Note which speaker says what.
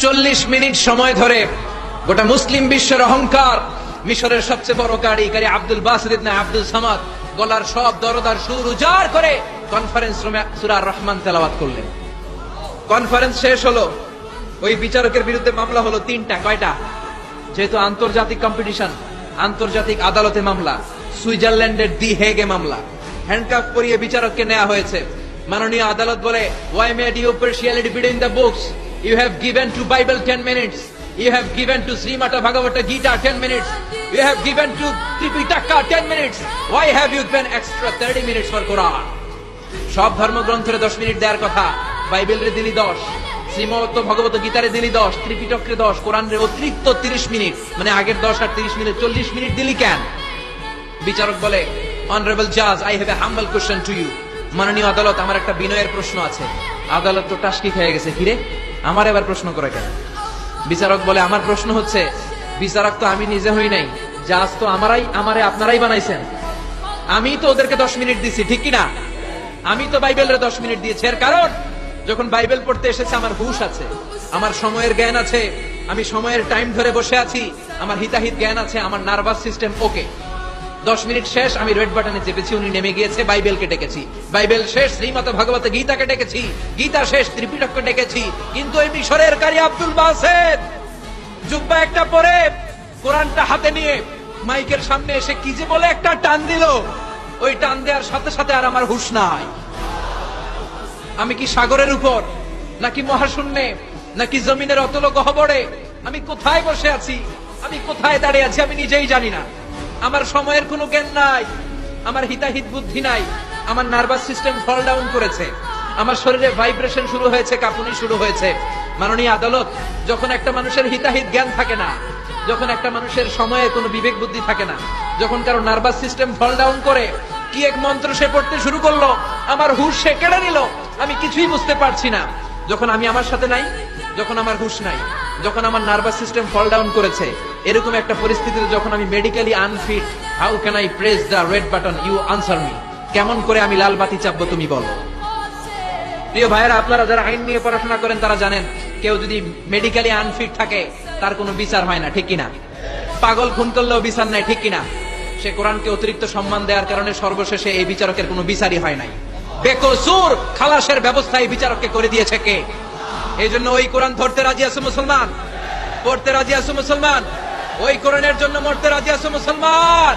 Speaker 1: 40 minute সময় ধরে গোটা মুসলিম বিশ্বের অহংকার, মিশরের সবচেয়ে বড় কারি আব্দুল বাসিত ইবনে আব্দুল সামাদ গলার সব দরদার সুর উজাড় করে কনফারেন্স রুমে সূরা রহমান তেলাওয়াত করলেন। কনফারেন্স শেষ হলো, ওই বিচারকের বিরুদ্ধে মামলা হলো 3টা। কয়টা? যেহেতু আন্তর্জাতিক কম্পিটিশন, আন্তর্জাতিক আদালতে মামলা, সুইজারল্যান্ডের দি হেগে মামলা। হ্যান্ডকাফ পরিয়ে বিচারককে নেওয়া হয়েছে। মাননীয় আদালত বলে, why made you partiality between the books? You have given to Bible 10 minutes. You have given to Srimata Bhagavata Gita 10 minutes. You have given to Tripitaka 10 minutes. Why have you given extra 30 minutes for Quran? সব ধর্মগ্রন্থের 10 minute দেওয়ার কথা, বাইবেলের দিলি 10, শ্রীমত ভগবত গীতারে দিলি 10, ত্রিপিটকরে 10, কোরআনের অতিরিক্ত 30 minute, মানে আগের 10 আর 30 মিনিট 40 মিনিট দিলি কেন? বিচারক বলে, অনারেবল জাজ, I have a humble question to you. মাননীয় আদালত, আমার একটা বিনয়ের প্রশ্ন আছে। আদালত তো টাসকি খেয়ে গেছে, কিরে আমার এবার প্রশ্ন করে কেন? বিচারক বলে, আমার প্রশ্ন হচ্ছে, বিচারক তো আমি নিজে হই নাই, জাজ তো আমারে আপনারাই বানাইছেন। আমি তো ওদেরকে 10 মিনিট দিছি, ঠিক কিনা? আমি তো বাইবেলের 10 মিনিট দিয়েছি। এর কারণ, যখন বাইবেল পড়তে এসেছে আমার হুশ আছে, আমার সময়ের জ্ঞান আছে, আমি সময়ের টাইম ধরে বসে আছি, আমার হিতাহিত জ্ঞান আছে, আমার নার্ভাস সিস্টেম ওকে। 10 মিনিট শেষ, আমি রেড বাটনে চেপেছি, উনি নেমে গিয়েছে, বাইবেলকে ডেকেছি। বাইবেল শেষ, শ্রীমত ভগবত গীতাকে ডেকেছি। গীতা শেষ, ত্রিপিটককে ডেকেছি। কিন্তু এই মিশরের কারি আব্দুল বাসিত জুব্বা একটা পরে কোরআনটা হাতে নিয়ে মাইকের সামনে এসে কি যে বলে একটা টান দিল, ওই টান দেওয়ার সাথে সাথে আর আমার হুশ নাই। আমি কি সাগরের উপর, নাকি মহাশূন্যে, নাকি জমিনের অতল গহ্বরে? আমি কোথায় বসে আছি, আমি কোথায় দাঁড়িয়ে আছি, আমি নিজেই জানি না। আমার সময়ের কোনো জ্ঞান নাই, আমার হিতাহিত বুদ্ধি নাই, আমার নার্ভাস সিস্টেম ফল ডাউন করেছে, আমার শরীরে ভাইব্রেশন শুরু হয়েছে, কাঁপুনি শুরু হয়েছে। মাননীয় আদালত, যখন একটা মানুষের হিতাহিত জ্ঞান থাকে না, যখন একটা মানুষের সময়ে কোনো বিবেক বুদ্ধি থাকে না, যখন কারো নার্ভাস সিস্টেম ফল ডাউন করে, কি এক মন্ত্র সে পড়তে শুরু করলো, আমার হুশ সে কেড়ে নিল, আমি কিছুই বুঝতে পারছি না। যখন আমি আমার সাথে নাই, যখন আমার হুশ নাই, যখন আমার নার্ভাস সিস্টেম ফল ডাউন করেছে, এরকম একটা পরিস্থিতিতে যখন আমি medically unfit, how can I press the red button? You answer me. কেমন করে আমি লাল বাতি চাপবো, তুমি বলো। প্রিয় ভাইয়েরা, আপনারা যারা আইন নিয়ে পড়াশোনা করেন তারা জানেন, কেউ যদি মেডিকেলি আনফিট থাকে তার কোনো বিচার হয় না, ঠিক কিনা? পাগল খুন করলেও বিচার নাই, ঠিক কিনা? সে কোরআনকে অতিরিক্ত সম্মান দেওয়ার কারণে সর্বশেষে এই বিচারকের কোনো বিচারই হয় নাই। বেকসুর খালাসের ব্যবস্থা এই বিচারককে করে দিয়েছে কে? এই জন্য ওই কোরআন ধরতে রাজি আছে মুসলমান, পড়তে রাজি আছে মুসলমান, ওই কোরআনের জন্য মরতে রাজি আছে মুসলমান।